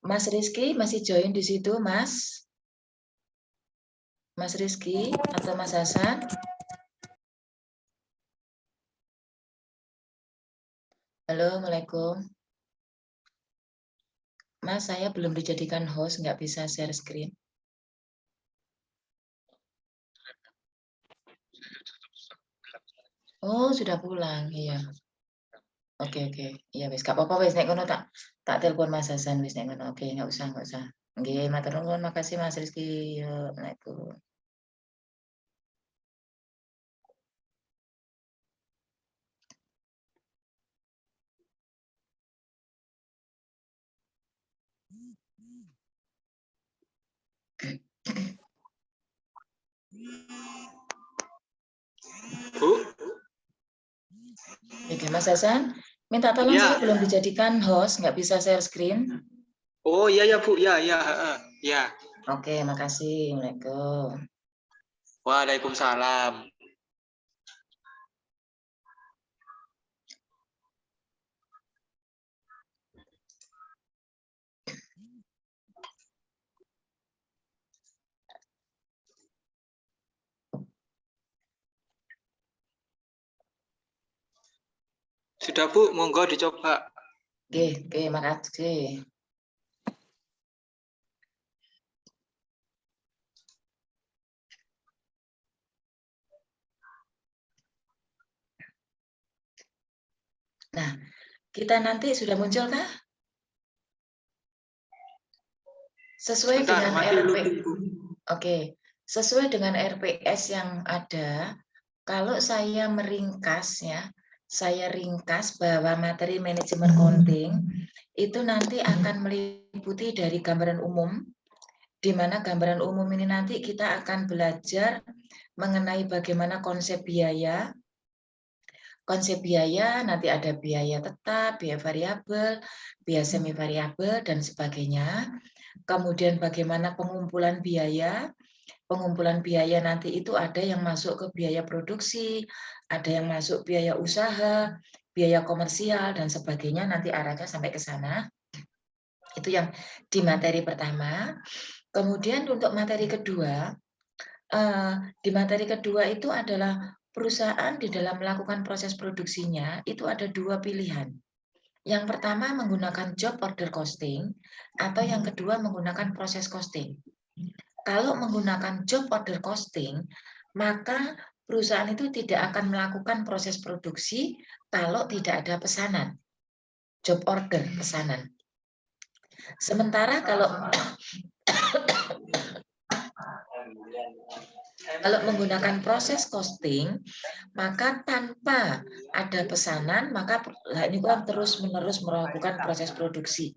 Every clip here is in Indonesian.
Mas Rizky masih join di situ, Mas? Mas Rizky atau Mas Hasan? Halo, Assalamualaikum. Mas, saya belum dijadikan host, nggak bisa share screen. Oh, sudah pulang, iya. Oke. Iya, wis gak apa-apa wis nek ngono tak telepon Mas Hasan wis nek ngono. Oke, nggak usah. Nggih, matur nuwun, makasih Mas Rizky. Yo, Assalamualaikum. Bu. Oke, Mas Hasan, minta tolong saya belum dijadikan host, nggak bisa share screen. Oh iya Bu, ya. Oke, makasih. Assalamualaikum. Waalaikumsalam. Sudah Bu, monggo dicoba. Oke, makasih. Nah, kita nanti sudah muncul kah? Sesuai dengan sesuai dengan RPS yang ada, kalau saya meringkas ya, saya ringkas bahwa materi manajemen accounting itu nanti akan meliputi dari gambaran umum, di mana gambaran umum ini nanti kita akan belajar mengenai bagaimana konsep biaya. Konsep biaya nanti ada biaya tetap, biaya variabel, biaya semi variabel dan sebagainya. Kemudian bagaimana pengumpulan biaya. Pengumpulan biaya nanti itu ada yang masuk ke biaya produksi, ada yang masuk biaya usaha, biaya komersial dan sebagainya, nanti arahnya sampai ke sana. Itu yang di materi pertama. Kemudian untuk materi kedua, di materi kedua itu adalah perusahaan di dalam melakukan proses produksinya itu ada dua pilihan. Yang pertama menggunakan job order costing atau yang kedua menggunakan proses costing. Kalau menggunakan job order costing, maka perusahaan itu tidak akan melakukan proses produksi kalau tidak ada pesanan. Job order, pesanan. Sementara kalau menggunakan proses costing, maka tanpa ada pesanan, maka ini kan terus-menerus melakukan proses produksi.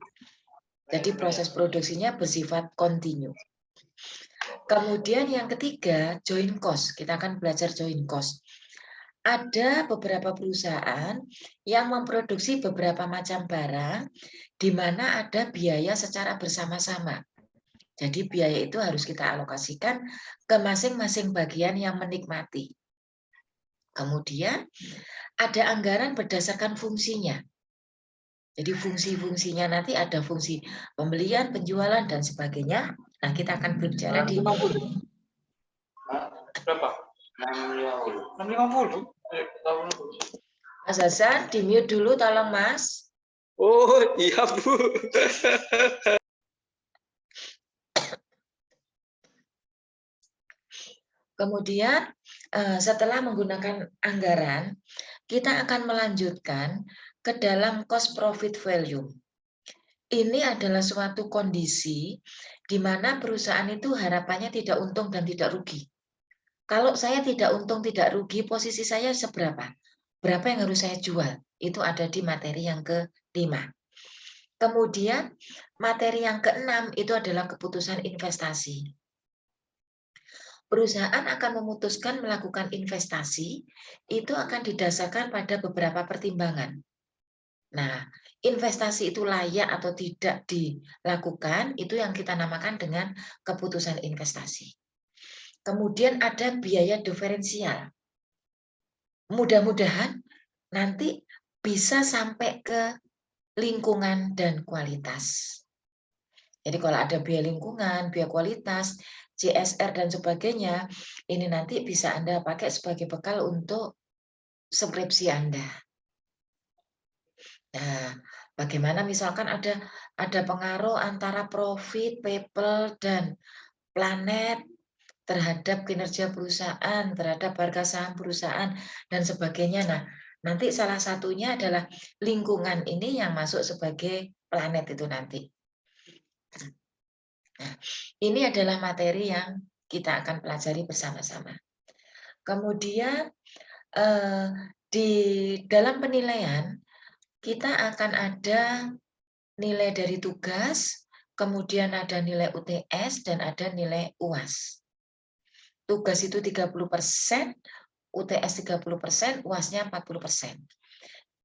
Jadi proses produksinya bersifat kontinu. Kemudian yang ketiga, joint cost. Kita akan belajar joint cost. Ada beberapa perusahaan yang memproduksi beberapa macam barang, di mana ada biaya secara bersama-sama. Jadi biaya itu harus kita alokasikan ke masing-masing bagian yang menikmati. Kemudian ada anggaran berdasarkan fungsinya. Jadi fungsi-fungsinya nanti ada fungsi pembelian, penjualan, dan sebagainya. Nah, kita akan berbicara di... Berapa? 650. Mas Hasan, di-mute dulu tolong, Mas. Oh, iya, Bu. Kemudian setelah menggunakan anggaran, kita akan melanjutkan ke dalam cost profit value. Ini adalah suatu kondisi di mana perusahaan itu harapannya tidak untung dan tidak rugi. Kalau saya tidak untung, tidak rugi, posisi saya seberapa? Berapa yang harus saya jual? Itu ada di materi yang ke-5. Kemudian materi yang ke-6 itu adalah keputusan investasi. Perusahaan akan memutuskan melakukan investasi, itu akan didasarkan pada beberapa pertimbangan. Nah, investasi itu layak atau tidak dilakukan, itu yang kita namakan dengan keputusan investasi. Kemudian ada biaya diferensial. Mudah-mudahan nanti bisa sampai ke lingkungan dan kualitas. Jadi kalau ada biaya lingkungan, biaya kualitas, CSR dan sebagainya, ini nanti bisa Anda pakai sebagai bekal untuk skripsi Anda. Nah, bagaimana misalkan ada pengaruh antara profit, people, dan planet terhadap kinerja perusahaan, terhadap harga saham perusahaan, dan sebagainya. Nah, nanti salah satunya adalah lingkungan ini yang masuk sebagai planet itu nanti. Nah, ini adalah materi yang kita akan pelajari bersama-sama. Kemudian di dalam penilaian kita akan ada nilai dari tugas, kemudian ada nilai UTS dan ada nilai UAS. Tugas itu 30%, UTS 30%, UAS-nya 40%.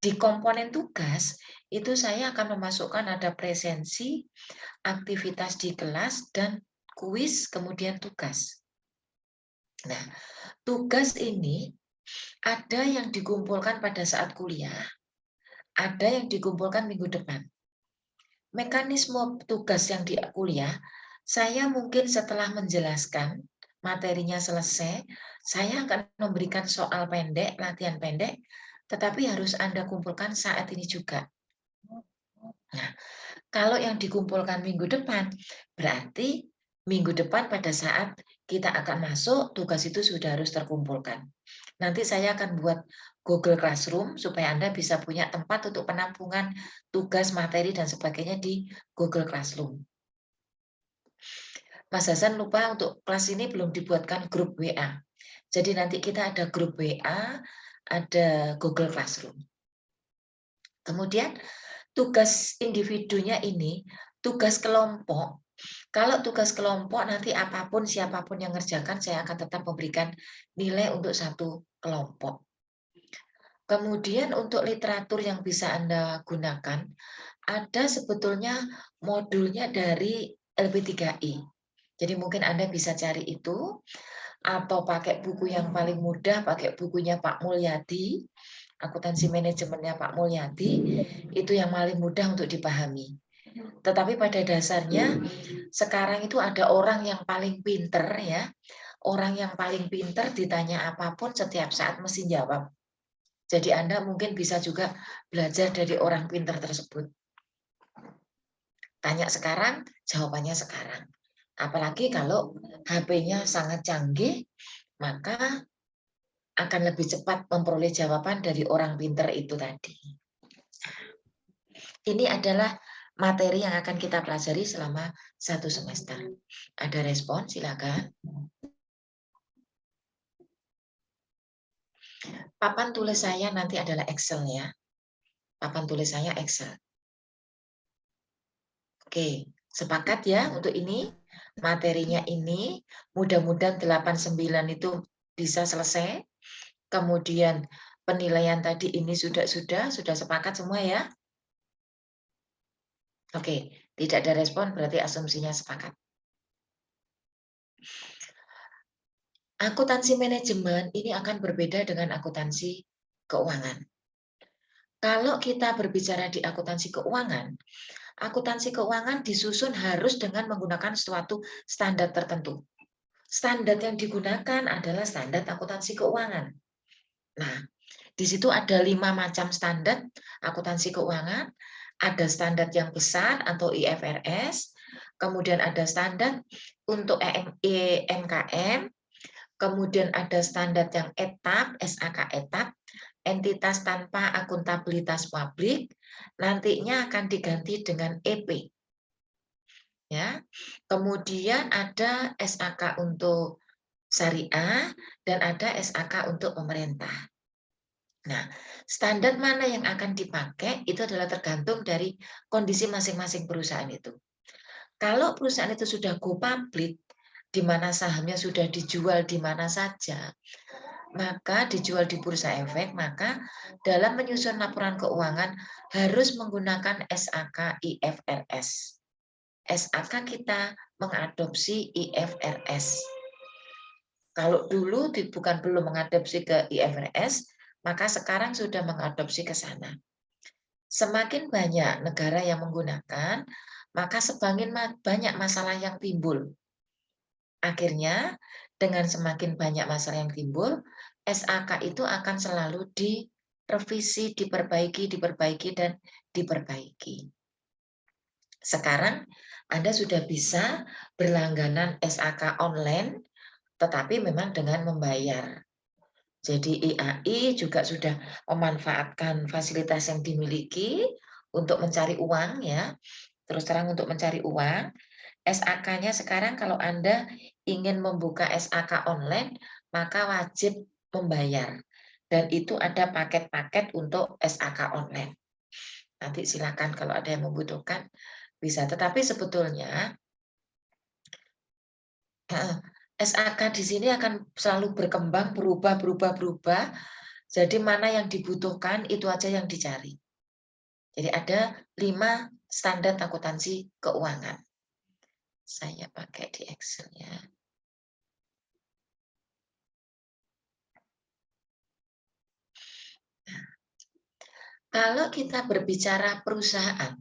Di komponen tugas, itu saya akan memasukkan ada presensi, aktivitas di kelas, dan kuis, kemudian tugas. Nah, tugas ini ada yang dikumpulkan pada saat kuliah, ada yang dikumpulkan minggu depan. Mekanisme tugas yang di kuliah, saya mungkin setelah menjelaskan materinya selesai, saya akan memberikan soal pendek, latihan pendek, tetapi harus Anda kumpulkan saat ini juga. Nah, kalau yang dikumpulkan minggu depan, berarti minggu depan pada saat kita akan masuk, tugas itu sudah harus terkumpulkan. Nanti saya akan buat Google Classroom supaya Anda bisa punya tempat untuk penampungan tugas, materi, dan sebagainya di Google Classroom. Mas Hasan lupa untuk kelas ini belum dibuatkan grup WA. Jadi nanti kita ada grup WA, ada Google Classroom. Kemudian tugas individunya ini, tugas kelompok. Kalau tugas kelompok nanti apapun siapapun yang ngerjakan, saya akan tetap memberikan nilai untuk satu kelompok. Kemudian untuk literatur yang bisa Anda gunakan, ada sebetulnya modulnya dari LP3I. Jadi mungkin Anda bisa cari itu, atau pakai buku yang paling mudah, pakai bukunya Pak Mulyadi, akuntansi manajemennya Pak Mulyadi, itu yang paling mudah untuk dipahami. Tetapi pada dasarnya, sekarang itu ada orang yang paling pinter ya, orang yang paling pinter ditanya apapun setiap saat mesti jawab. Jadi Anda mungkin bisa juga belajar dari orang pinter tersebut. Tanya sekarang, jawabannya sekarang. Apalagi kalau HP-nya sangat canggih, maka akan lebih cepat memperoleh jawaban dari orang pinter itu tadi. Ini adalah materi yang akan kita pelajari selama 1 semester. Ada respon, silakan. Papan tulis saya nanti adalah Excel ya. Papan tulis saya Excel. Oke, sepakat ya untuk ini? Materinya ini, mudah-mudahan 89 itu bisa selesai. Kemudian penilaian tadi ini sudah sepakat semua ya? Oke, tidak ada respon berarti asumsinya sepakat. Akuntansi manajemen ini akan berbeda dengan akuntansi keuangan. Kalau kita berbicara di akuntansi keuangan disusun harus dengan menggunakan suatu standar tertentu. Standar yang digunakan adalah standar akuntansi keuangan. Nah, di situ ada 5 macam standar akuntansi keuangan. Ada standar yang besar atau IFRS, kemudian ada standar untuk EMKM, kemudian ada standar yang etap, SAK etap, entitas tanpa akuntabilitas publik, nantinya akan diganti dengan EP. Ya. Kemudian ada SAK untuk syariah dan ada SAK untuk pemerintah. Nah, standar mana yang akan dipakai itu adalah tergantung dari kondisi masing-masing perusahaan itu. Kalau perusahaan itu sudah go public, di mana sahamnya sudah dijual di mana saja, maka dijual di bursa efek, maka dalam menyusun laporan keuangan harus menggunakan SAK IFRS. SAK kita mengadopsi IFRS. Kalau dulu belum mengadopsi ke IFRS, maka sekarang sudah mengadopsi ke sana. Semakin banyak negara yang menggunakan, maka semakin banyak masalah yang timbul. Akhirnya, dengan semakin banyak masalah yang timbul, SAK itu akan selalu direvisi, diperbaiki, dan diperbaiki. Sekarang Anda sudah bisa berlangganan SAK online, tetapi memang dengan membayar. Jadi IAI juga sudah memanfaatkan fasilitas yang dimiliki untuk mencari uang ya. Terus terang untuk mencari uang, SAK-nya sekarang kalau Anda ingin membuka SAK online, maka wajib membayar. Dan itu ada paket-paket untuk SAK online. Nanti silakan kalau ada yang membutuhkan bisa. Tetapi sebetulnya SAK di sini akan selalu berkembang, berubah. Jadi mana yang dibutuhkan itu aja yang dicari. Jadi ada 5 standar akuntansi keuangan. Saya pakai di Excel ya. Nah, kalau kita berbicara perusahaan,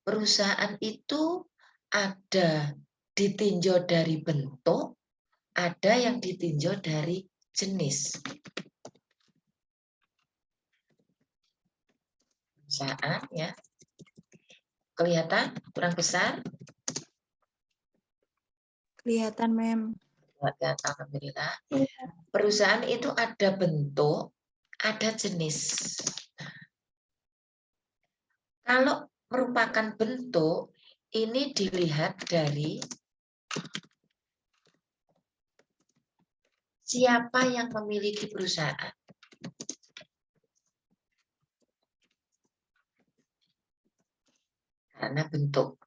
perusahaan itu ada ditinjau dari bentuk, ada yang ditinjau dari jenis. Perusahaan ya. Kelihatan kurang besar? Kelihatan, Mem. Alhamdulillah. Perusahaan itu ada bentuk, ada jenis. Kalau merupakan bentuk, ini dilihat dari siapa yang memiliki perusahaan. Karena bentuk.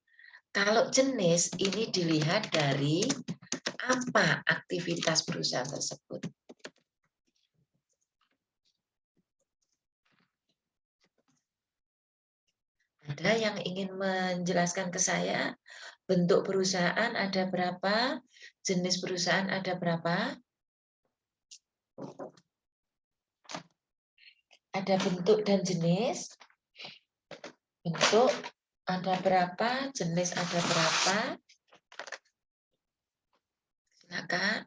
Kalau jenis, ini dilihat dari apa aktivitas perusahaan tersebut. Ada yang ingin menjelaskan ke saya, bentuk perusahaan ada berapa, jenis perusahaan ada berapa? Ada bentuk dan jenis. Bentuk ada berapa, jenis ada berapa? Silakan.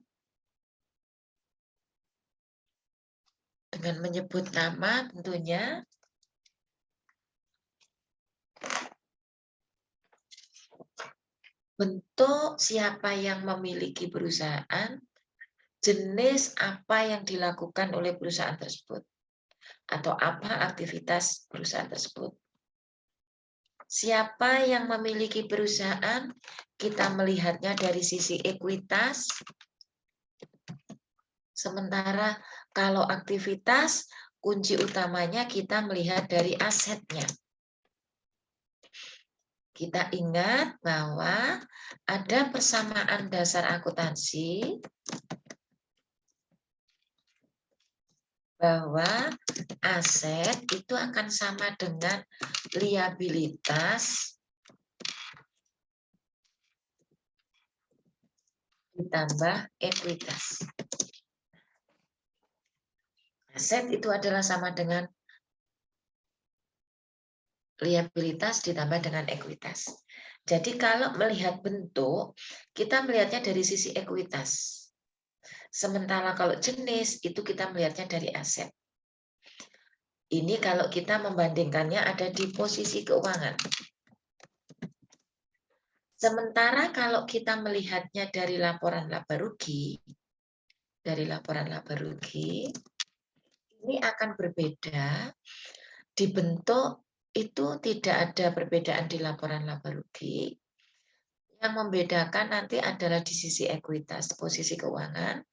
Dengan menyebut nama tentunya. Bentuk siapa yang memiliki perusahaan, jenis apa yang dilakukan oleh perusahaan tersebut, atau apa aktivitas perusahaan tersebut. Siapa yang memiliki perusahaan, kita melihatnya dari sisi ekuitas. Sementara kalau aktivitas, kunci utamanya kita melihat dari asetnya. Kita ingat bahwa ada persamaan dasar akuntansi bahwa aset itu akan sama dengan liabilitas ditambah ekuitas. Aset itu adalah sama dengan liabilitas ditambah dengan ekuitas. Jadi kalau melihat bentuk, kita melihatnya dari sisi ekuitas. Sementara kalau jenis, itu kita melihatnya dari aset. Ini kalau kita membandingkannya ada di posisi keuangan. Sementara kalau kita melihatnya dari laporan laba rugi, ini akan berbeda. Di bentuk itu tidak ada perbedaan di laporan laba rugi. Yang membedakan nanti adalah di sisi ekuitas, posisi keuangan.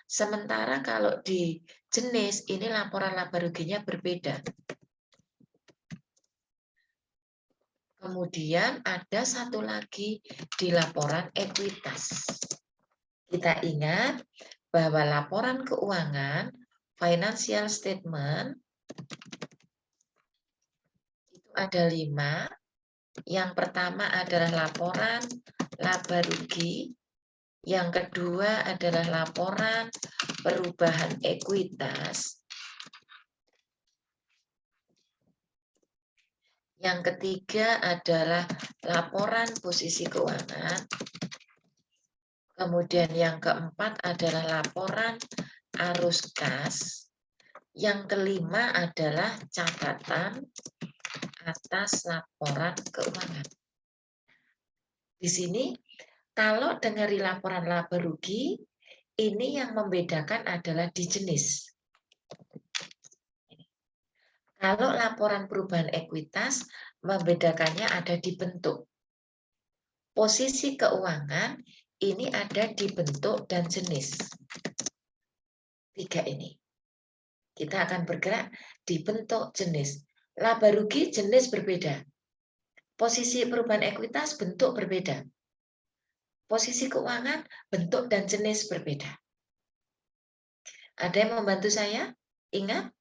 Sementara kalau di jenis, ini laporan laba ruginya berbeda. Kemudian ada satu lagi di laporan ekuitas. Kita ingat bahwa laporan keuangan, financial statement, itu ada 5. Yang pertama adalah laporan laba rugi. Yang kedua adalah laporan perubahan ekuitas. Yang ketiga adalah laporan posisi keuangan. Kemudian yang keempat adalah laporan arus kas. Yang kelima adalah catatan atas laporan keuangan. Di sini, kalau dengari laporan laba rugi, ini yang membedakan adalah di jenis. Kalau laporan perubahan ekuitas, membedakannya ada di bentuk. Posisi keuangan ini ada di bentuk dan jenis. Tiga ini. Kita akan bergerak di bentuk jenis. Laba rugi jenis berbeda. Posisi perubahan ekuitas bentuk berbeda. Posisi keuangan bentuk dan jenis berbeda. Ada yang membantu saya? Ingat,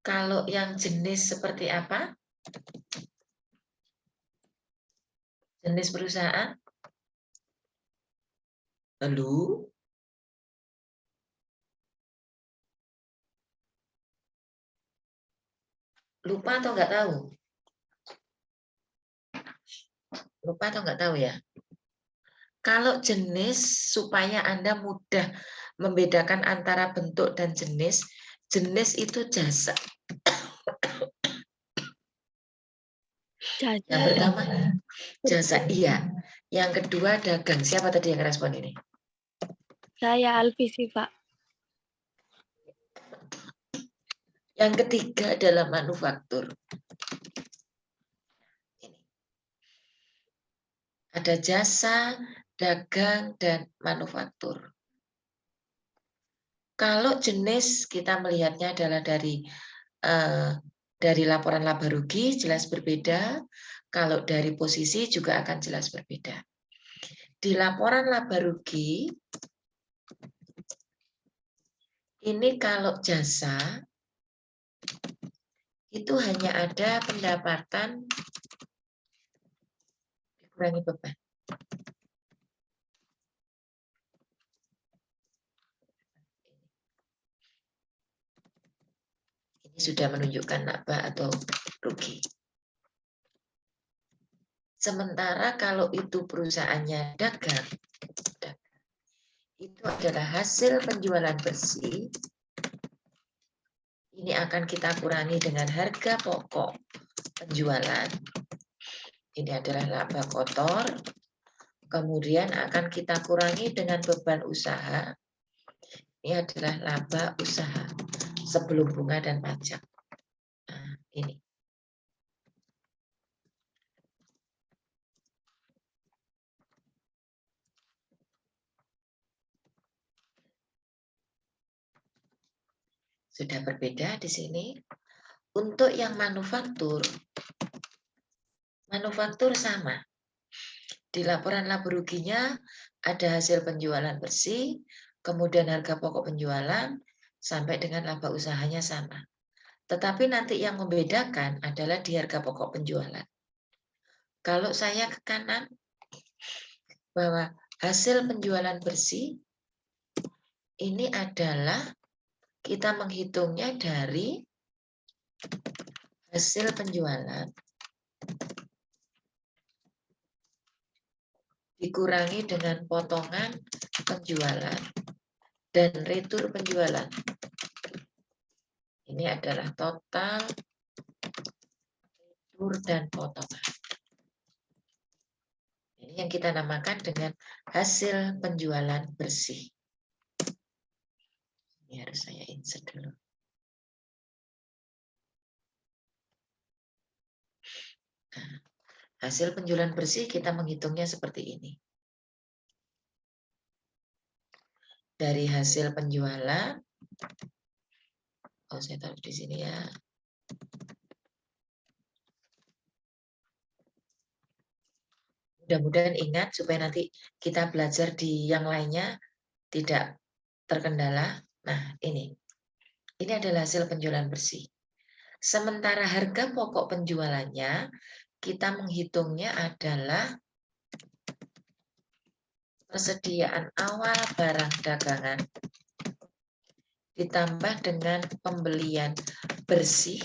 kalau yang jenis seperti apa? Jenis perusahaan? Lalu? Lupa atau nggak tahu? Lupa atau nggak tahu ya? Kalau jenis, supaya Anda mudah membedakan antara bentuk dan jenis itu jasa. Yang pertama, jasa, iya. Yang kedua, dagang. Siapa tadi yang respon ini? Saya Alvisi, Pak. Yang ketiga adalah manufaktur. Ini. Ada jasa, dagang, dan manufaktur. Kalau jenis kita melihatnya adalah dari laporan laba rugi jelas berbeda. Kalau dari posisi juga akan jelas berbeda. Di laporan laba rugi, ini kalau jasa, itu hanya ada pendapatan dikurangi beban. Ini sudah menunjukkan laba atau rugi. Sementara kalau itu perusahaannya dagang, itu adalah hasil penjualan bersih. Ini akan kita kurangi dengan harga pokok penjualan. Ini adalah laba kotor. Kemudian akan kita kurangi dengan beban usaha. Ini adalah laba usaha sebelum bunga dan pajak. Nah, ini. Sudah berbeda di sini. Untuk yang manufaktur sama. Di laporan laba ruginya ada hasil penjualan bersih, kemudian harga pokok penjualan, sampai dengan laba usahanya sama. Tetapi nanti yang membedakan adalah di harga pokok penjualan. Kalau saya ke kanan, bahwa hasil penjualan bersih ini adalah kita menghitungnya dari hasil penjualan dikurangi dengan potongan penjualan dan retur penjualan. Ini adalah total retur dan potongan. Ini yang kita namakan dengan hasil penjualan bersih. Ini harus saya insert dulu. Nah, hasil penjualan bersih kita menghitungnya seperti ini. Dari hasil penjualan, saya taruh di sini ya. Mudah-mudahan ingat supaya nanti kita belajar di yang lainnya tidak terkendala. Nah, ini adalah hasil penjualan bersih. Sementara harga pokok penjualannya, kita menghitungnya adalah persediaan awal barang dagangan ditambah dengan pembelian bersih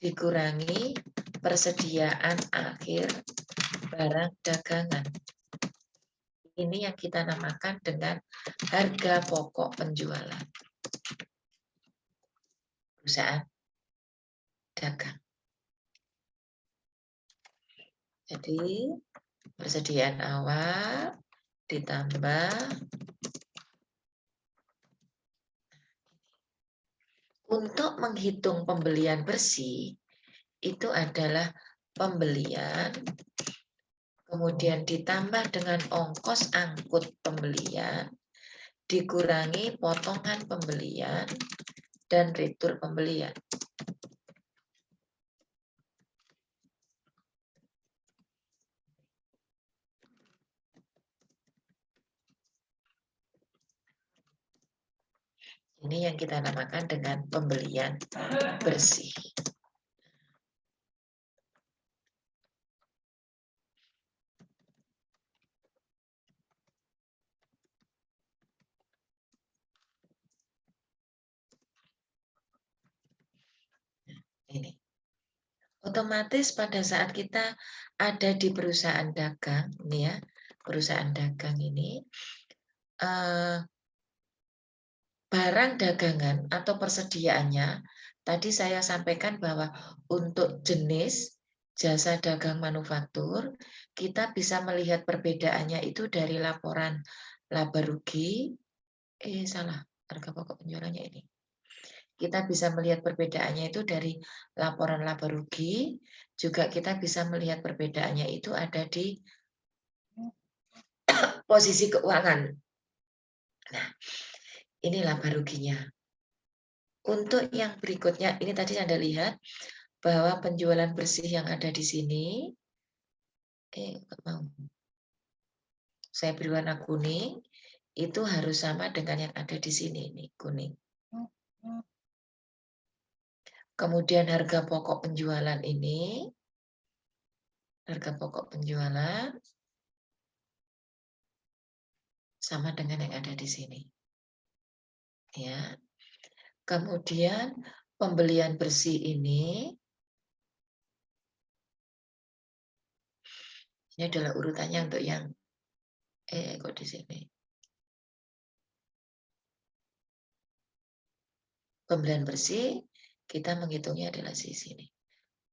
dikurangi persediaan akhir barang dagangan. Ini yang kita namakan dengan harga pokok penjualan perusahaan dagang. Jadi persediaan awal ditambah untuk menghitung pembelian bersih itu adalah pembelian kemudian ditambah dengan ongkos angkut pembelian dikurangi potongan pembelian dan retur pembelian. Ini yang kita namakan dengan pembelian bersih. Ini. Otomatis pada saat kita ada di perusahaan dagang, ini ya, perusahaan dagang ini, barang dagangan atau persediaannya, tadi saya sampaikan bahwa untuk jenis jasa dagang manufaktur, kita bisa melihat perbedaannya itu dari laporan laba rugi, harga pokok penjualannya ini. Kita bisa melihat perbedaannya itu dari laporan laba rugi, juga kita bisa melihat perbedaannya itu ada di posisi keuangan. Nah, ini laba ruginya. Untuk yang berikutnya, ini tadi Anda lihat bahwa penjualan bersih yang ada di sini, saya beri warna kuning, itu harus sama dengan yang ada di sini, ini kuning. Kemudian harga pokok penjualan ini, harga pokok penjualan sama dengan yang ada di sini. Ya. Kemudian pembelian bersih ini adalah urutannya untuk yang kok di sini. Pembelian bersih kita menghitungnya adalah di sini.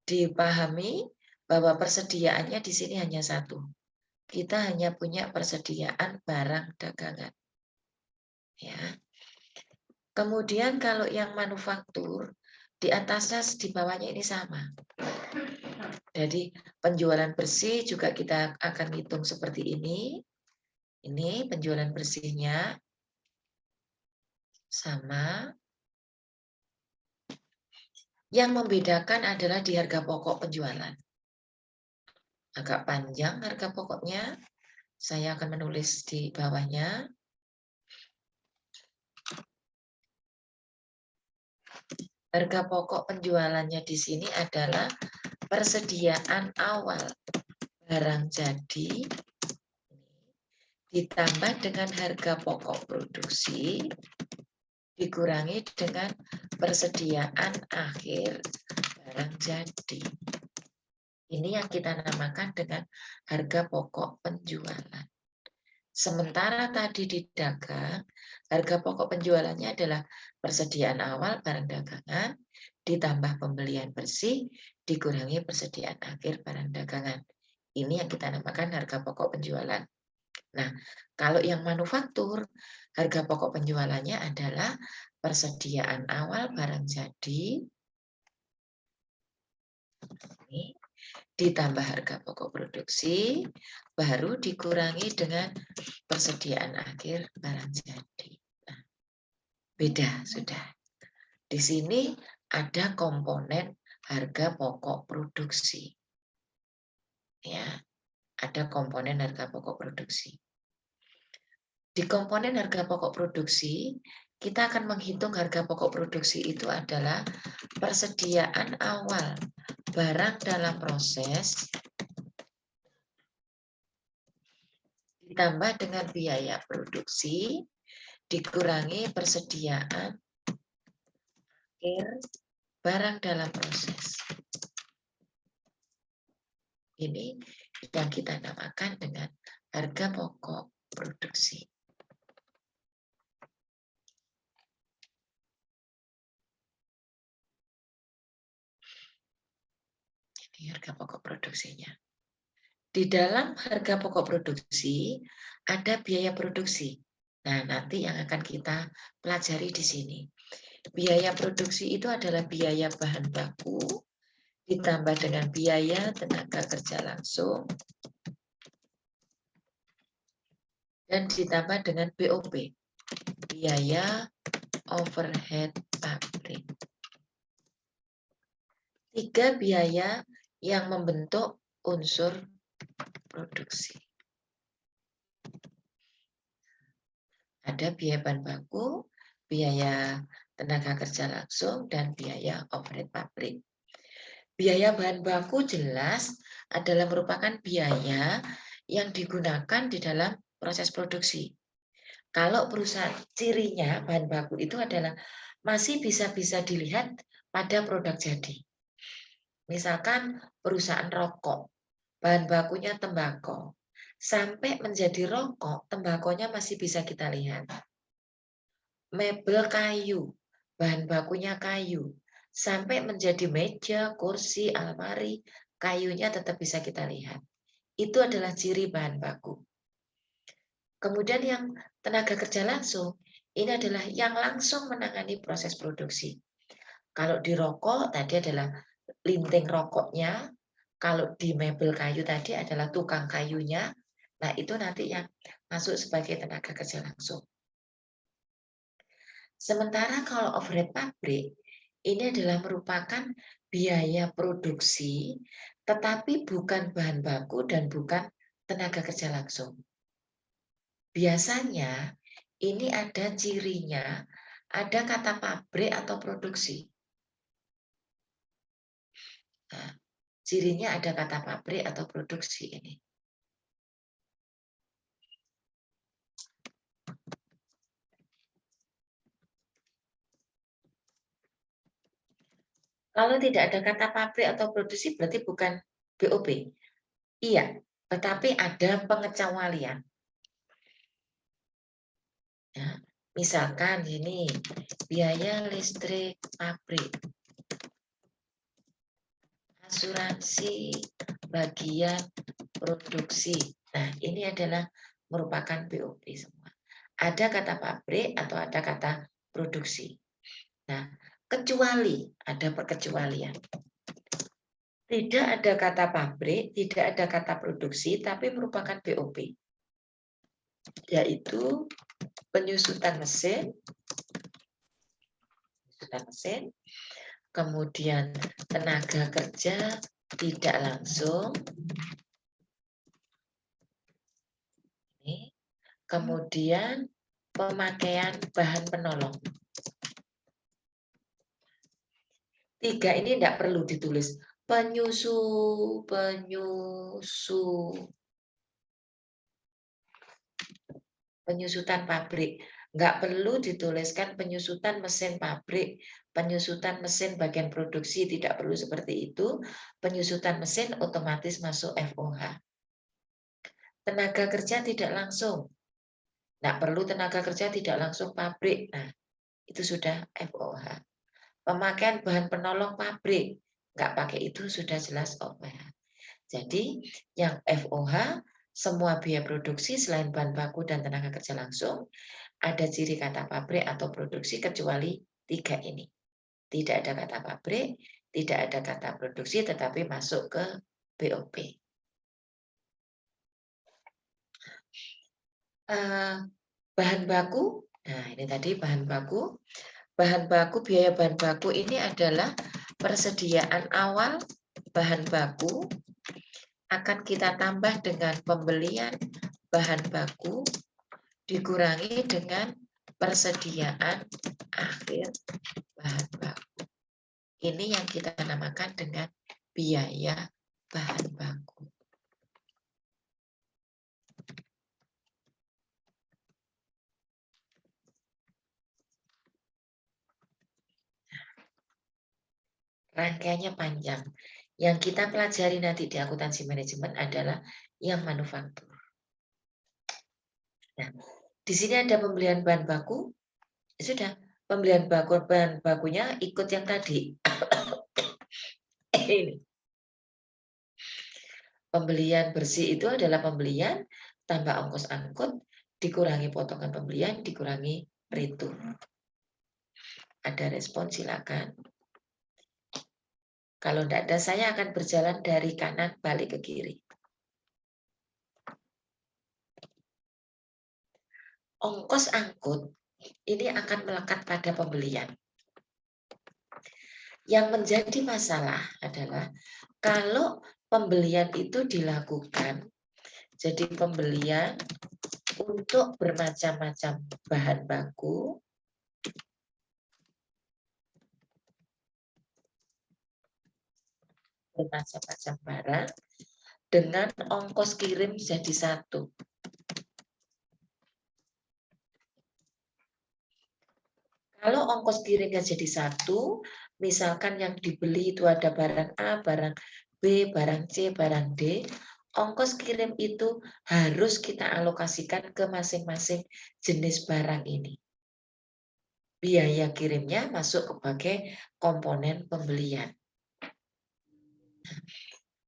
Dipahami bahwa persediaannya di sini hanya satu. Kita hanya punya persediaan barang dagangan. Ya. Kemudian kalau yang manufaktur, di atasnya di bawahnya ini sama. Jadi penjualan bersih juga kita akan hitung seperti ini. Ini penjualan bersihnya sama. Yang membedakan adalah di harga pokok penjualan. Agak panjang harga pokoknya. Saya akan menulis di bawahnya. Harga pokok penjualannya di sini adalah persediaan awal barang jadi ditambah dengan harga pokok produksi dikurangi dengan persediaan akhir barang jadi. Ini yang kita namakan dengan harga pokok penjualan. Sementara tadi di dagang, harga pokok penjualannya adalah persediaan awal barang dagangan, ditambah pembelian bersih, dikurangi persediaan akhir barang dagangan. Ini yang kita namakan harga pokok penjualan. Nah, kalau yang manufaktur, harga pokok penjualannya adalah persediaan awal barang jadi, ini, ditambah harga pokok produksi, baru dikurangi dengan persediaan akhir barang jadi. Nah, beda sudah. Di sini ada komponen harga pokok produksi. Ya, ada komponen harga pokok produksi. Di komponen harga pokok produksi, kita akan menghitung harga pokok produksi itu adalah persediaan awal barang dalam proses ditambah dengan biaya produksi dikurangi persediaan akhir barang dalam proses. Ini yang kita namakan dengan harga pokok produksi. Ini harga pokok produksinya. Di dalam harga pokok produksi ada biaya produksi. Nah, nanti yang akan kita pelajari di sini. Biaya produksi itu adalah biaya bahan baku ditambah dengan biaya tenaga kerja langsung dan ditambah dengan BOP, biaya overhead pabrik. 3 biaya yang membentuk unsur produksi. Ada biaya bahan baku, biaya tenaga kerja langsung, dan biaya overhead pabrik. Biaya bahan baku jelas adalah merupakan biaya yang digunakan di dalam proses produksi. Kalau perusahaan cirinya bahan baku itu adalah masih bisa dilihat pada produk jadi. Misalkan perusahaan rokok, bahan bakunya tembakau. Sampai menjadi rokok, tembakonya masih bisa kita lihat. Mebel kayu, bahan bakunya kayu. Sampai menjadi meja, kursi, almari, kayunya tetap bisa kita lihat. Itu adalah ciri bahan baku. Kemudian yang tenaga kerja langsung, ini adalah yang langsung menangani proses produksi. Kalau di rokok tadi adalah linting rokoknya, kalau di mebel kayu tadi adalah tukang kayunya. Nah, itu nanti yang masuk sebagai tenaga kerja langsung. Sementara kalau overhead pabrik, ini adalah merupakan biaya produksi, tetapi bukan bahan baku dan bukan tenaga kerja langsung. Biasanya ini ada cirinya, ada kata pabrik atau produksi. Nah, cirinya ada kata pabrik atau produksi ini. Kalau tidak ada kata pabrik atau produksi berarti bukan BOP. Iya, tetapi ada pengecualian. Ya, misalkan ini biaya listrik pabrik, asuransi bagian produksi. Nah, ini adalah merupakan BOP semua. Ada kata pabrik atau ada kata produksi. Nah, kecuali ada perkecualian. Tidak ada kata pabrik, tidak ada kata produksi, tapi merupakan BOP. Yaitu penyusutan mesin, kemudian tenaga kerja tidak langsung, kemudian pemakaian bahan penolong. 3 ini tidak perlu ditulis. Penyusutan pabrik. Nggak perlu dituliskan penyusutan mesin pabrik, penyusutan mesin bagian produksi, tidak perlu seperti itu. Penyusutan mesin otomatis masuk FOH. Tenaga kerja tidak langsung. Nggak perlu tenaga kerja tidak langsung pabrik. Nah, itu sudah FOH. Pemakaian bahan penolong pabrik. Nggak pakai itu sudah jelas OPH. Jadi yang FOH, semua biaya produksi selain bahan baku dan tenaga kerja langsung, ada ciri kata pabrik atau produksi kecuali 3 ini. Tidak ada kata pabrik, tidak ada kata produksi, tetapi masuk ke BOP. Bahan baku, nah ini tadi bahan baku. Bahan baku, biaya bahan baku ini adalah persediaan awal bahan baku akan kita tambah dengan pembelian bahan baku dikurangi dengan persediaan akhir bahan baku. Ini yang kita namakan dengan biaya bahan baku. Rangkaiannya panjang. Yang kita pelajari nanti di akuntansi manajemen adalah yang manufaktur. Nah, di sini ada pembelian bahan baku, sudah pembelian bahan bakunya ikut yang tadi. Ini. Pembelian bersih itu adalah pembelian tambah ongkos angkut, dikurangi potongan pembelian, dikurangi retur. Ada respon silakan. Kalau tidak ada, saya akan berjalan dari kanan balik ke kiri. Ongkos angkut ini akan melekat pada pembelian. Yang menjadi masalah adalah kalau pembelian itu dilakukan, jadi pembelian untuk bermacam-macam bahan baku, bermacam-macam barang, dengan ongkos kirim jadi satu. Kalau ongkos kirimnya jadi satu, misalkan yang dibeli itu ada barang A, barang B, barang C, barang D, ongkos kirim itu harus kita alokasikan ke masing-masing jenis barang ini. Biaya kirimnya masuk sebagai komponen pembelian.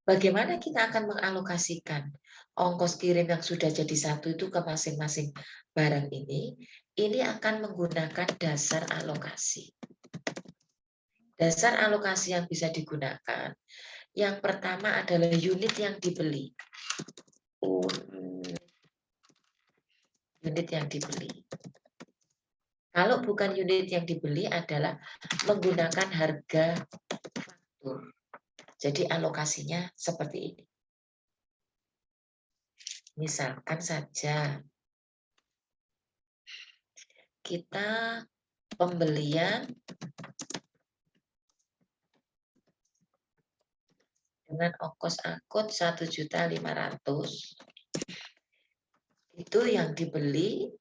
Bagaimana kita akan mengalokasikan ongkos kirim yang sudah jadi satu itu ke masing-masing barang ini? Ini akan menggunakan dasar alokasi. Dasar alokasi yang bisa digunakan, yang pertama adalah unit yang dibeli. Unit yang dibeli. Kalau bukan unit yang dibeli adalah menggunakan harga faktur. Jadi alokasinya seperti ini. Misalkan saja kita pembelian dengan ongkos angkut 1.500.000. Itu yang dibeli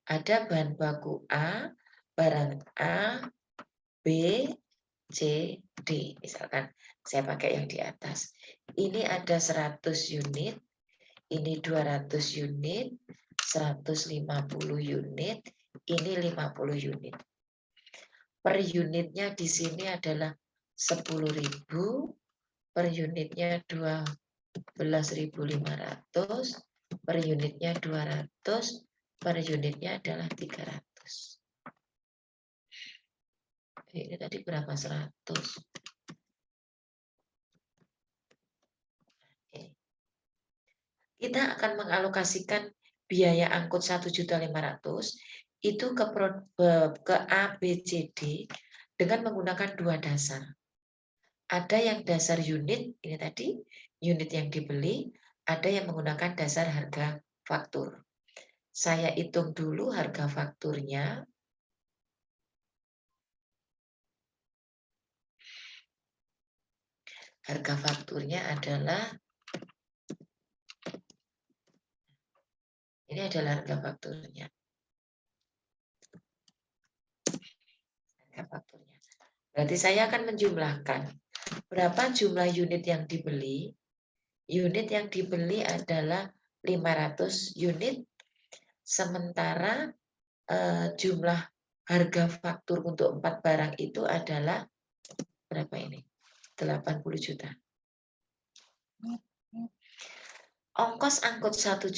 ada bahan baku A, barang A, B, C, D. Misalkan saya pakai yang di atas. Ini ada 100 unit, ini 200 unit, 150 unit, ini 50 unit. Per unitnya di sini adalah 10.000, per unitnya 12.500, per unitnya 200, per unitnya adalah 300. Ini tadi berapa? 100. Kita akan mengalokasikan biaya angkut 1.500.000 itu ke A, B, C, D dengan menggunakan dua dasar. Ada yang dasar unit, ini tadi, unit yang dibeli, ada yang menggunakan dasar harga faktur. Saya hitung dulu harga fakturnya. Harga fakturnya adalah, ini adalah harga fakturnya. Harga fakturnya. Berarti saya akan menjumlahkan berapa jumlah unit yang dibeli. Unit yang dibeli adalah 500 unit, sementara jumlah harga faktur untuk 4 barang itu adalah berapa ini? 80 juta. Ongkos angkut 1.500.000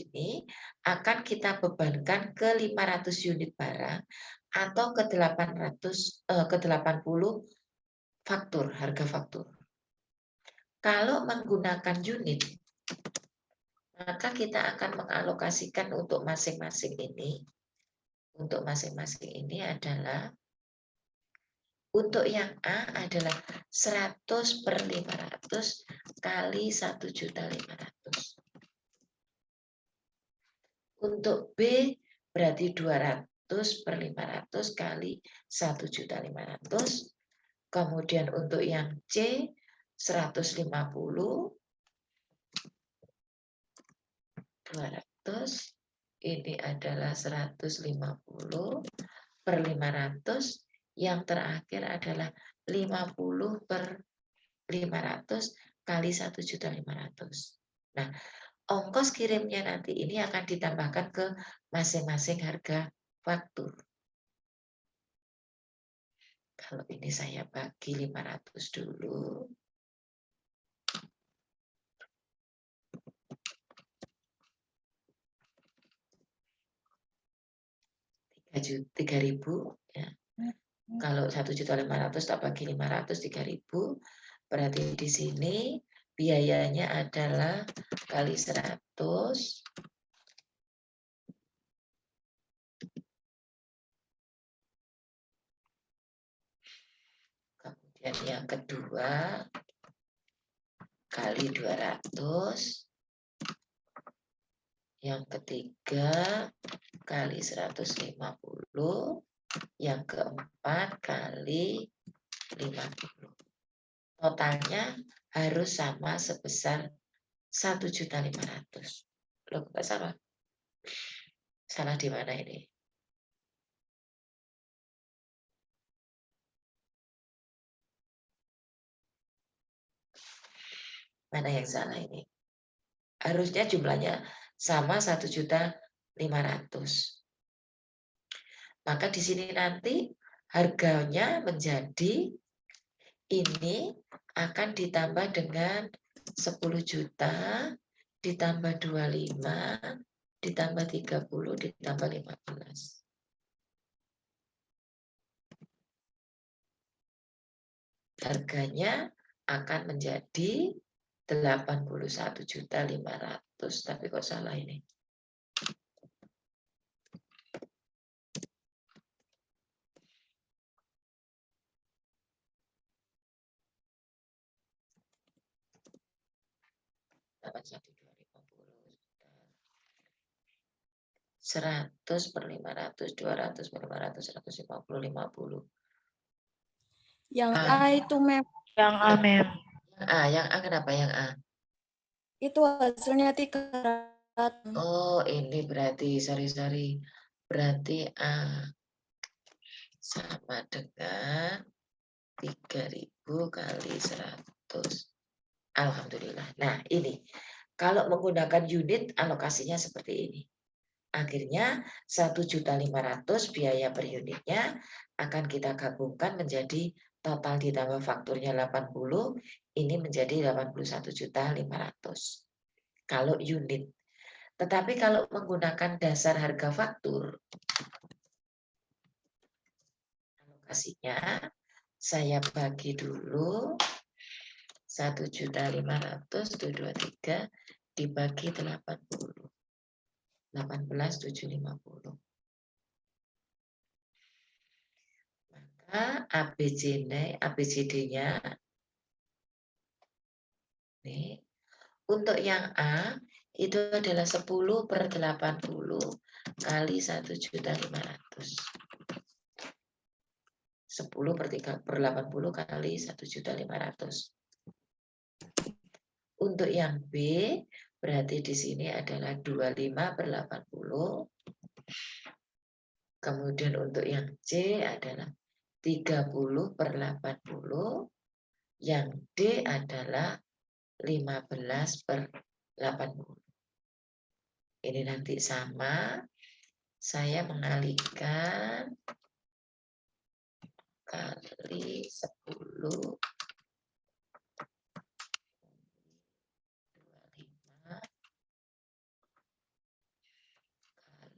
ini akan kita bebankan ke 500 unit barang atau ke 80 faktur, harga faktur. Kalau menggunakan unit, maka kita akan mengalokasikan untuk masing-masing ini. Untuk masing-masing ini adalah, untuk yang A adalah 100 per 500 kali 1.500.000. Untuk B berarti 200 per 500 kali 1.500.000. Kemudian untuk yang C 150 200, ini adalah 150 per 500, yang terakhir adalah 50 per 500 kali 1.500.000. Nah, ongkos kirimnya nanti ini akan ditambahkan ke masing-masing harga faktur. Kalau ini saya bagi 500 dulu. 3.000 ya. Kalau 1.500.000 tak bagi 500, 3.000. Berarti di sini biayanya adalah kali 100. Kemudian yang kedua kali 200. Yang ketiga kali 150. Yang keempat kali 50. Totalnya harus sama sebesar 1.500.000. Loh, nggak sama? Salah di mana ini? Mana yang salah ini? Harusnya jumlahnya sama 1.500.000. Maka di sini nanti harganya menjadi ini akan ditambah dengan 10 juta, ditambah 25, ditambah 30, ditambah 15. Harganya akan menjadi 81.500.000. Tapi kok salah ini? Dapat 100 per 500, 200 per 500, 150, 50. Yang A itu mem. Yang A, Mem. Yang A kenapa yang A? Itu hasilnya 300. Oh, ini berarti, sorry. Berarti A sama dengan 3.000 kali 100. Alhamdulillah. Nah, ini. Kalau menggunakan unit, alokasinya seperti ini. Akhirnya 1.500.000 biaya per unitnya akan kita gabungkan menjadi total ditambah fakturnya 80, ini menjadi 81.500.000. Kalau unit. Tetapi kalau menggunakan dasar harga faktur, alokasinya saya bagi dulu 1.500.000 itu 23 dibagi 80. 18.750. Maka ABCD-nya nih, untuk yang A itu adalah 10 per 80 kali 1.500.000. 10 per 80 kali 1.500.000. Untuk yang B berarti di sini adalah 25 per 80. Kemudian untuk yang C adalah 30 per 80. Yang D adalah 15 per 80. Ini nanti sama. Saya mengalihkan kali 10. 25 kali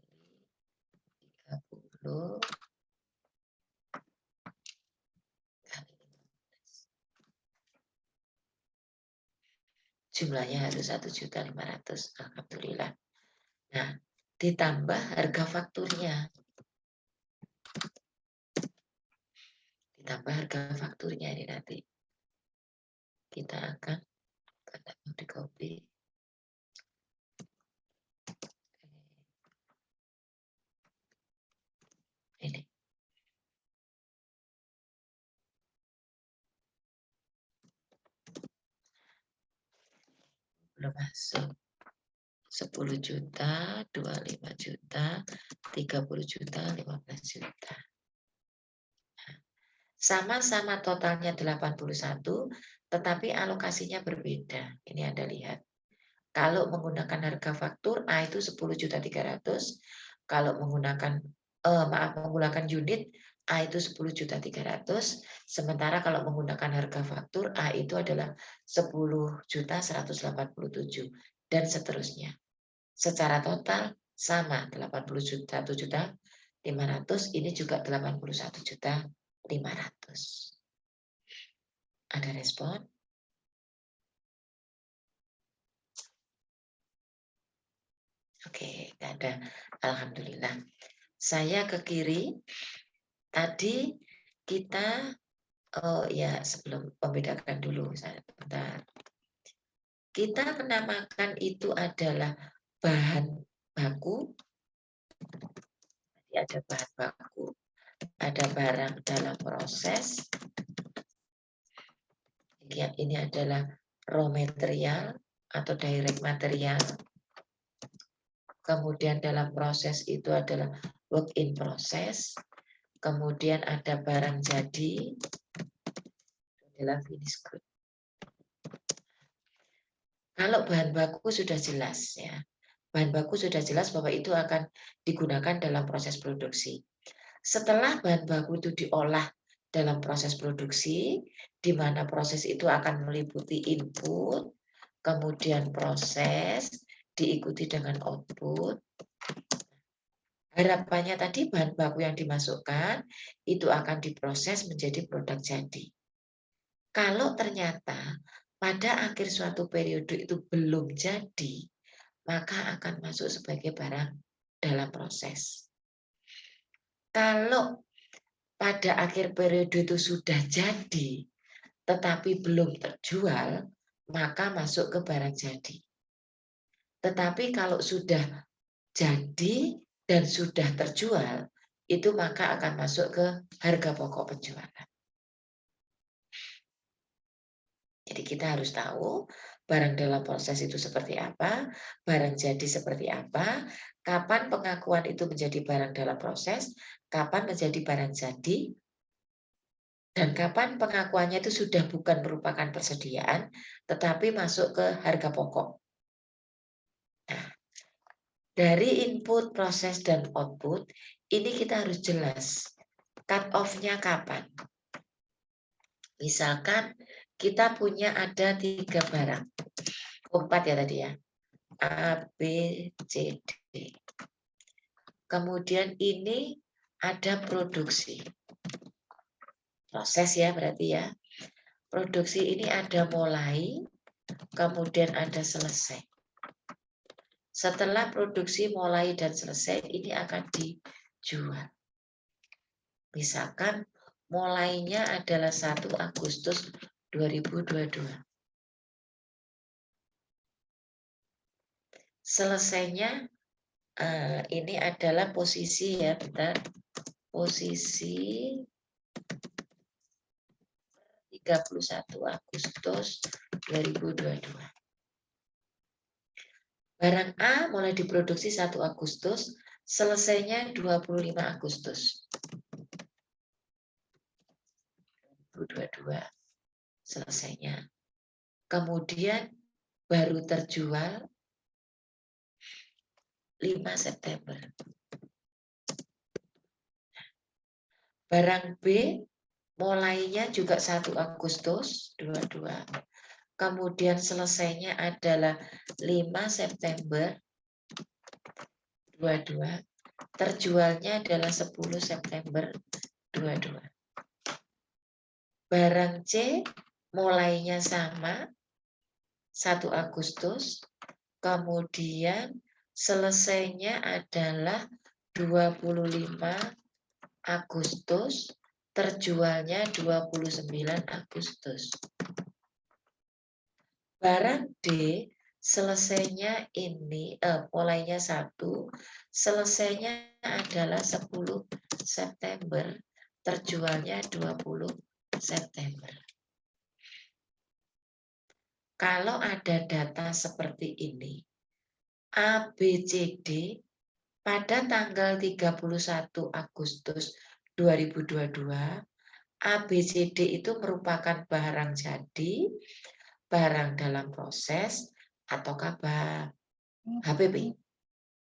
30 kali 15. Jumlahnya harus 1.500.000. Alhamdulillah. Nah, ditambah harga fakturnya. Ditambah harga fakturnya ini nanti. Kita akan di copy. Ini. Belum masuk. 10 juta, 25 juta, 30 juta, 15 juta. Nah, Sama-sama totalnya 81, tetapi alokasinya berbeda. Ini Anda lihat. Kalau menggunakan harga faktur A itu 10.300.000, kalau menggunakan menggunakan unit A itu 10.300.000, sementara kalau menggunakan harga faktur A itu adalah 10.187.000 dan seterusnya. Secara total sama 81.500.000, ini juga 81.500.000. Ada respon? Oke, nggak ada. Alhamdulillah. Saya ke kiri. Tadi kita, ya sebelum membedakan dulu, bentar. Kita menamakan itu adalah bahan baku. Ada bahan baku, ada barang dalam proses. Ini adalah raw material atau direct material. Kemudian dalam proses itu adalah work in process. Kemudian ada barang jadi, adalah finished good. Kalau bahan baku sudah jelas ya, bahan baku sudah jelas bahwa itu akan digunakan dalam proses produksi. Setelah bahan baku itu diolah dalam proses produksi, di mana proses itu akan meliputi input, kemudian proses, diikuti dengan output. Harapannya tadi bahan baku yang dimasukkan itu akan diproses menjadi produk jadi. Kalau ternyata pada akhir suatu periode itu belum jadi, maka akan masuk sebagai barang dalam proses. Kalau pada akhir periode itu sudah jadi, tetapi belum terjual, maka masuk ke barang jadi. Tetapi kalau sudah jadi dan sudah terjual, itu maka akan masuk ke harga pokok penjualan. Jadi kita harus tahu barang dalam proses itu seperti apa, barang jadi seperti apa, kapan pengakuan itu menjadi barang dalam proses, kapan menjadi barang jadi, dan kapan pengakuannya itu sudah bukan merupakan persediaan, tetapi masuk ke harga pokok. Nah, dari input, proses, dan output, ini kita harus jelas cut off-nya kapan. Misalkan kita punya ada 3 barang, 4 ya tadi ya, A, B, C, D. Kemudian ini ada produksi. Proses ya berarti ya. Produksi ini ada mulai, kemudian ada selesai. Setelah produksi mulai dan selesai, ini akan dijual. Misalkan mulainya adalah 1 Agustus 2022. Selesainya ini adalah posisi ya, bentar. Posisi 31 Agustus 2022. Barang A mulai diproduksi 1 Agustus, selesainya 25 Agustus 2022. Selesainya. Kemudian baru terjual 5 September. Barang B mulainya juga 1 Agustus 22. Kemudian selesainya adalah 5 September 22. Terjualnya adalah 10 September 22. Barang C mulainya sama 1 Agustus, kemudian selesainya adalah 25 Agustus, terjualnya 29 Agustus. Barang D selesainya ini mulainya 1, selesainya adalah 10 September, terjualnya 20 September. Kalau ada data seperti ini, A, B, C, D pada tanggal 31 Agustus 2022 A, B, C, D itu merupakan barang jadi, barang dalam proses, ataukah HPP?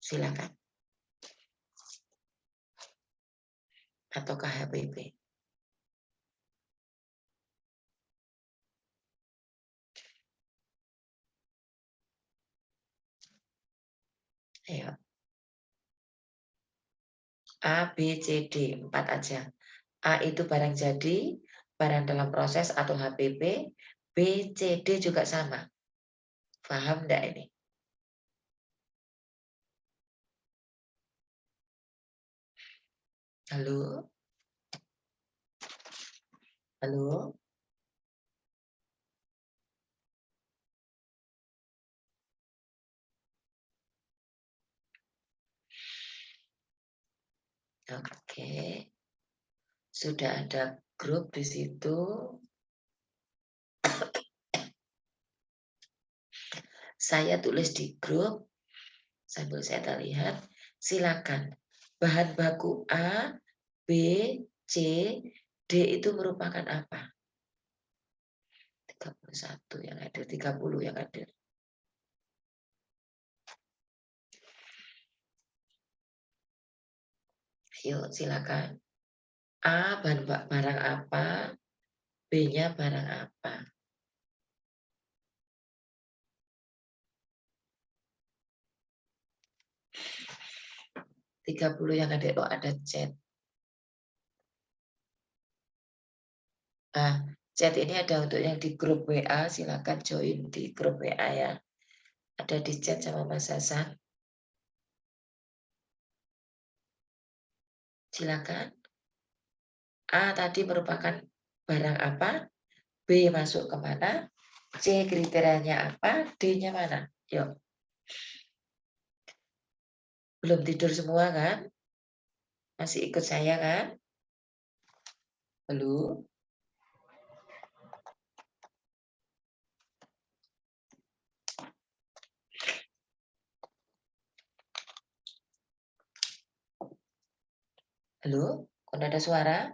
Silakan. Ataukah HPP? Ayo. A, B, C, D, 4 aja. A itu barang jadi, barang dalam proses atau HPP. B, C, D juga sama. Paham enggak ini? Halo? Halo? Oke. Sudah ada grup di situ. Saya tulis di grup, sambil saya lihat, silakan. Bahan baku A, B, C, D itu merupakan apa? 31 yang hadir, 30 yang hadir. Ayo, silakan. A, barang apa? B-nya barang apa? Tiga 30 yang hadir. Oh, ada chat. Ah, chat ini ada untuk yang di grup WA, silakan join di grup WA ya. Ada di chat sama Mas Hasan. Silakan. A tadi merupakan barang apa? B masuk ke mana? C kriterianya apa? D-nya mana? Yuk. Belum tidur semua kan? Masih ikut saya kan? Halo? Halo? Kok ada suara?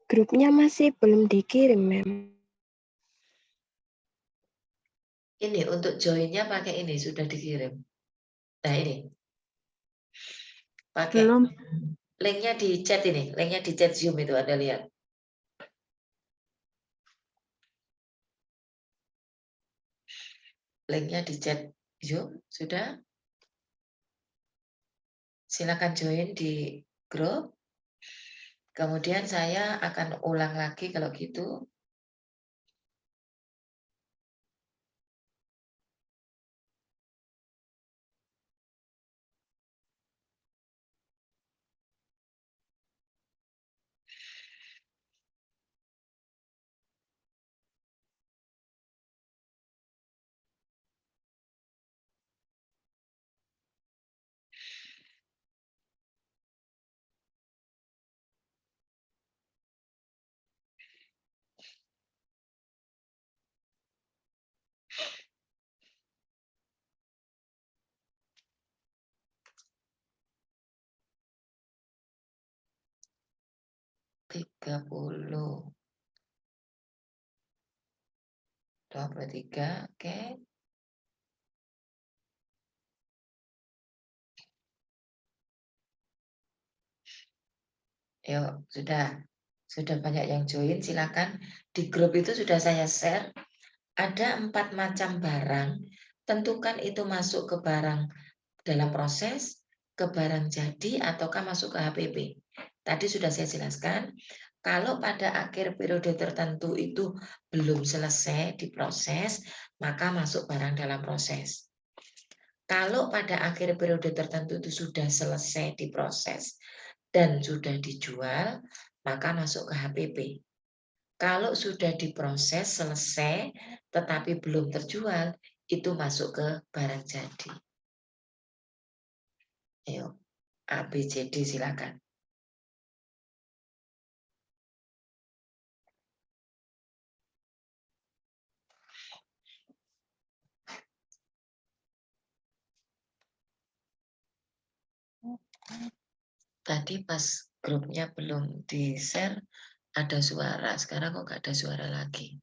Grupnya masih belum dikirim, Mem. Ini untuk joinnya pakai ini, sudah dikirim. Nah ini. Pakai. Belum. Linknya di chat ini. Linknya di chat Zoom itu, Anda lihat. Linknya di chat Zoom, sudah? Silakan join di grup. Kemudian saya akan ulang lagi kalau gitu. Tiga 23, oke. Yuk, sudah banyak yang join, silakan. Di grup itu sudah saya share, ada 4 macam barang, tentukan itu masuk ke barang dalam proses, ke barang jadi, ataukah masuk ke HPP. Tadi sudah saya jelaskan, kalau pada akhir periode tertentu itu belum selesai diproses, maka masuk barang dalam proses. Kalau pada akhir periode tertentu itu sudah selesai diproses dan sudah dijual, maka masuk ke HPP. Kalau sudah diproses selesai tetapi belum terjual, itu masuk ke barang jadi. Ayo, A, B, C, D silakan. Tadi pas grupnya belum di-share, ada suara. Sekarang kok nggak ada suara lagi?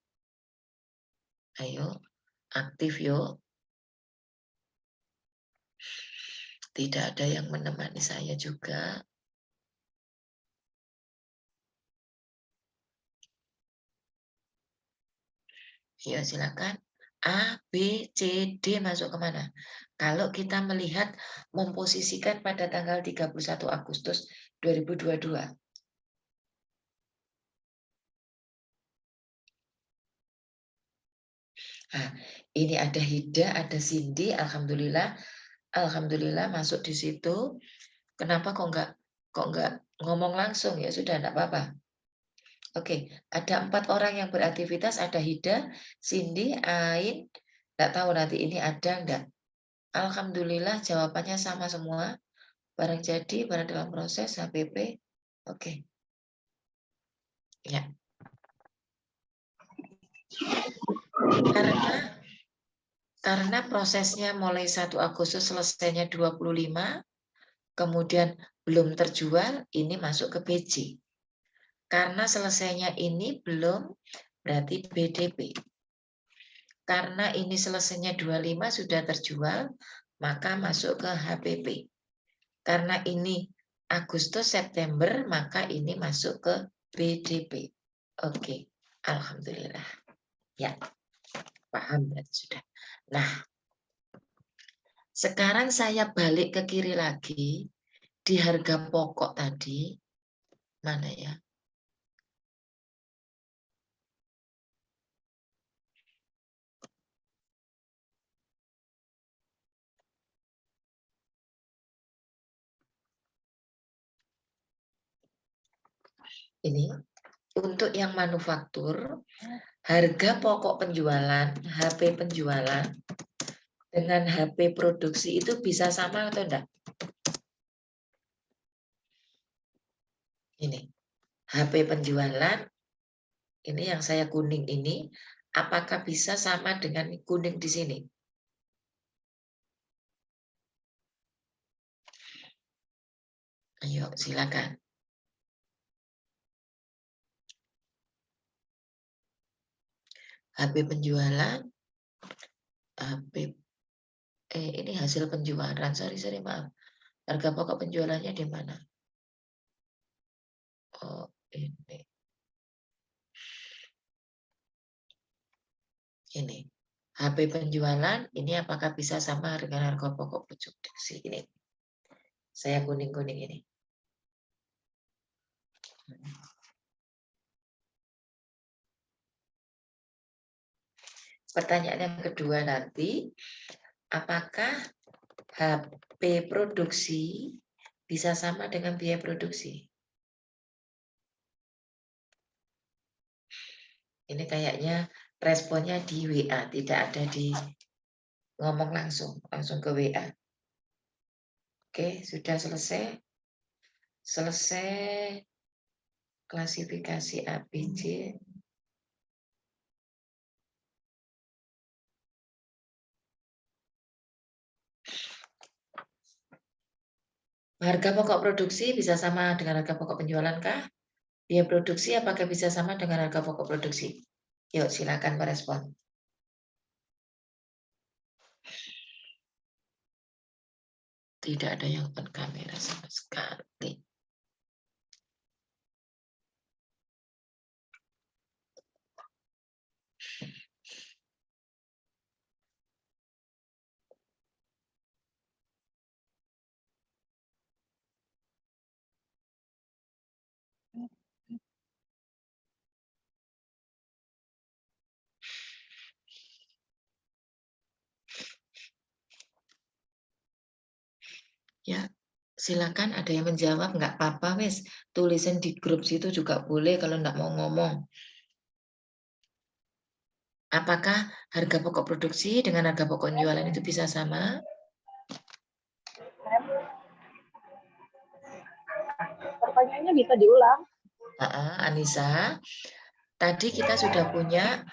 Ayo, aktif yuk. Tidak ada yang menemani saya juga. Ya, silakan. A, B, C, D masuk kemana? Kalau kita melihat memposisikan pada tanggal 31 Agustus 2022. Nah, ini ada Hida, ada Cindy, alhamdulillah. Alhamdulillah masuk di situ. Kenapa kok nggak ngomong langsung? Ya sudah, enggak apa-apa. Oke, ada 4 orang yang beraktivitas, ada Hida, Cindy, Ain, nggak tahu nanti ini ada enggak. Alhamdulillah jawabannya sama semua. Barang jadi, barang dalam proses, HPP. Oke. Ya. Karena prosesnya mulai 1 Agustus selesainya 25, kemudian belum terjual, ini masuk ke BJ. Karena selesainya ini belum, berarti BDP. Karena ini selesainya 25 sudah terjual, maka masuk ke HPP. Karena ini Agustus, September, maka ini masuk ke BDP. Oke, alhamdulillah. Ya, paham berarti sudah. Nah, sekarang saya balik ke kiri lagi. Di harga pokok tadi, mana ya? Ini untuk yang manufaktur, harga pokok penjualan, HP penjualan, dengan HP produksi itu bisa sama atau enggak? Ini, HP penjualan, ini yang saya kuning ini, apakah bisa sama dengan kuning di sini? Ayo, silakan. HP penjualan, HP, ini hasil penjualan, sorry maaf. Harga pokok penjualannya di mana? Oh, ini. Ini. HP penjualan, ini apakah bisa sama dengan harga pokok produksi? Ini. Saya kuning-kuning ini. Pertanyaan yang kedua nanti, apakah HP produksi bisa sama dengan biaya produksi? Ini kayaknya responnya di WA, tidak ada di ngomong langsung ke WA. Oke, sudah selesai. Selesai klasifikasi ABC. Harga pokok produksi bisa sama dengan harga pokok penjualan kah? Biaya produksi apakah bisa sama dengan harga pokok produksi? Yuk, silakan merespon. Tidak ada yang open kamera sama sekali. Ya, silakan ada yang menjawab, nggak apa-apa wes. Tulisan di grup situ juga boleh kalau nggak mau ngomong. Apakah harga pokok produksi dengan harga pokok penjualan itu bisa sama? Pertanyaannya bisa diulang. Anissa, tadi kita sudah punya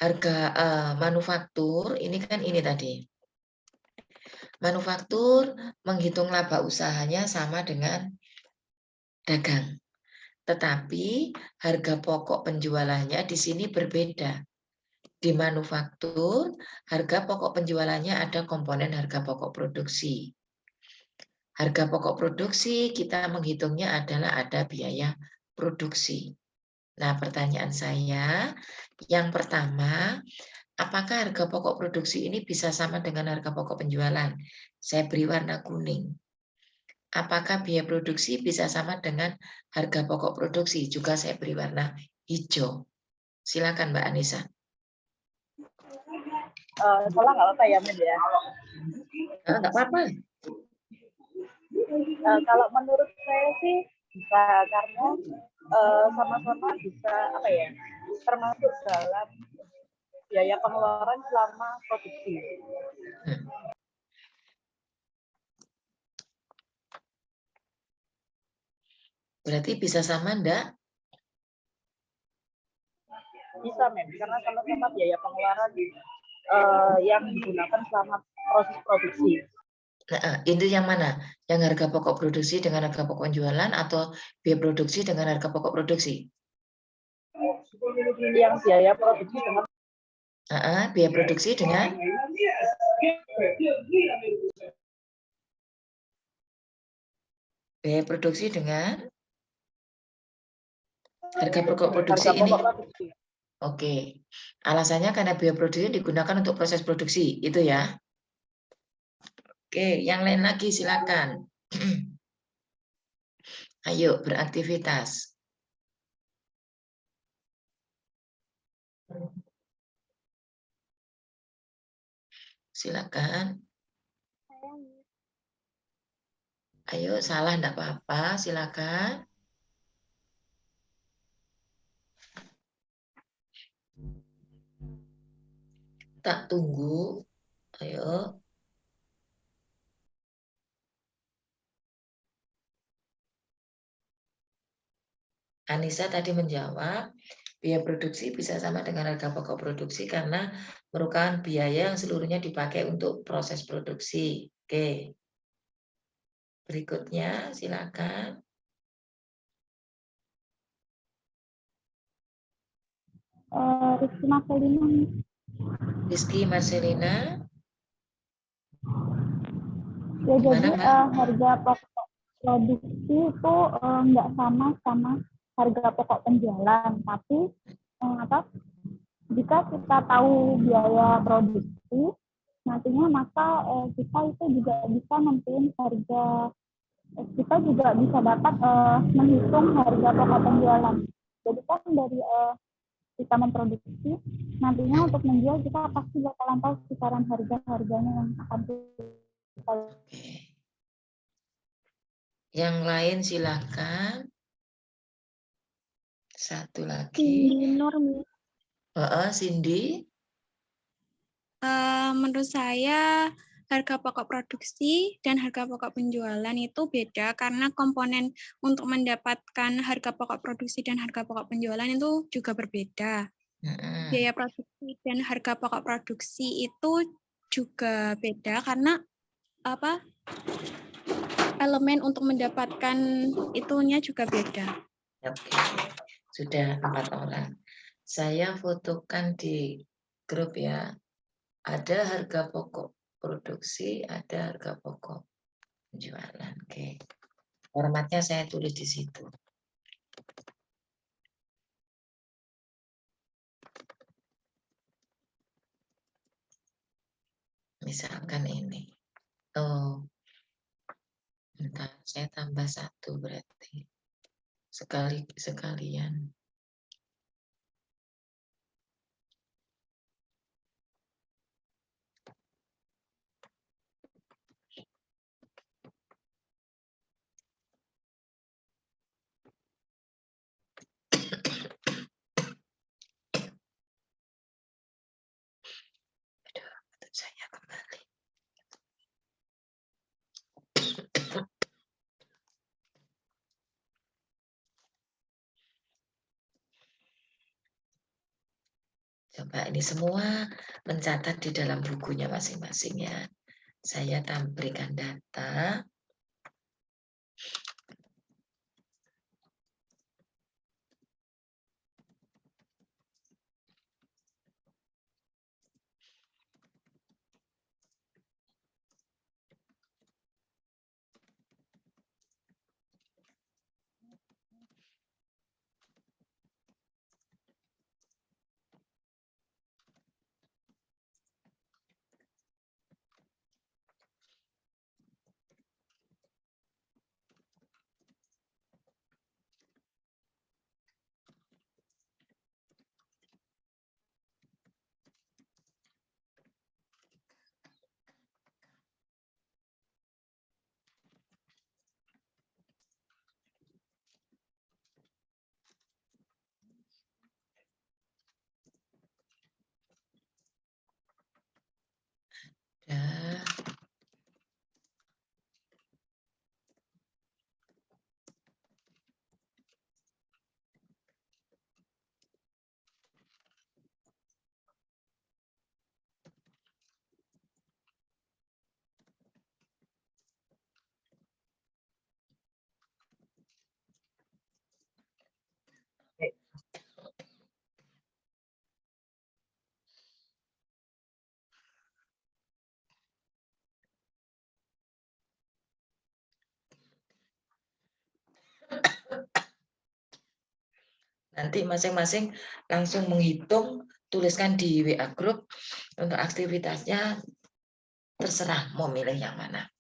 harga manufaktur, ini kan ini tadi. Manufaktur menghitung laba usahanya sama dengan dagang. Tetapi harga pokok penjualannya di sini berbeda. Di manufaktur, harga pokok penjualannya ada komponen harga pokok produksi. Harga pokok produksi kita menghitungnya adalah ada biaya produksi. Nah, pertanyaan saya yang pertama, apakah harga pokok produksi ini bisa sama dengan harga pokok penjualan? Saya beri warna kuning. Apakah biaya produksi bisa sama dengan harga pokok produksi? Juga saya beri warna hijau. Silakan Mbak Anissa. Salah nggak apa-apa ya, Med ya? Nggak apa-apa. Kalau menurut saya sih bisa, karena sama-sama bisa apa ya, termasuk dalam biaya pengeluaran selama produksi. Berarti bisa sama enggak? Bisa, Med, karena sama-sama biaya pengeluaran yang digunakan selama proses produksi. Nah, itu yang mana? Yang harga pokok produksi dengan harga pokok penjualan atau biaya produksi dengan harga pokok produksi? Yang biaya produksi dengan Biaya produksi dengan biaya produksi dengan harga pokok produksi harga ini. pokok produksi. Oke. Alasannya karena biaya produksi digunakan untuk proses produksi, itu ya. Oke, yang lain lagi silakan. Ayo beraktivitas. Silakan. Ayo, salah enggak apa-apa, silakan. Tak tunggu. Ayo. Anissa tadi menjawab, biaya produksi bisa sama dengan harga pokok produksi karena merupakan biaya yang seluruhnya dipakai untuk proses produksi. Oke. Berikutnya, silakan. Rizky Marcelina. Rizky Marcelina. Ya, Gimana, jadi Mbak? harga pokok produksi itu nggak sama harga pokok penjualan, tapi jika kita tahu biaya produksi, nantinya maka kita itu juga bisa nentuin harga, kita juga bisa dapat menghitung harga pokok penjualan. Jadi kan dari kita memproduksi, nantinya untuk menjual kita pasti bakalan tahu kisaran harga-harganya yang akan kita. Oke. Yang lain silakan. Satu lagi. Cindy. Menurut saya harga pokok produksi dan harga pokok penjualan itu beda karena komponen untuk mendapatkan harga pokok produksi dan harga pokok penjualan itu juga berbeda. Biaya produksi dan harga pokok produksi itu juga beda karena elemen untuk mendapatkan itunya juga beda. Oke. Sudah 4 orang. Saya fotokan di grup ya. Ada harga pokok produksi, ada harga pokok penjualan. Oke. Formatnya saya tulis di situ. Misalkan ini. Oh. Bentar, saya tambah 1 berarti. Sekalian. Saya kembali. Coba ini semua mencatat di dalam bukunya masing-masing ya. Saya berikan data. Ya. Nanti masing-masing langsung menghitung, tuliskan di WA Group untuk aktivitasnya, terserah mau milih yang mana.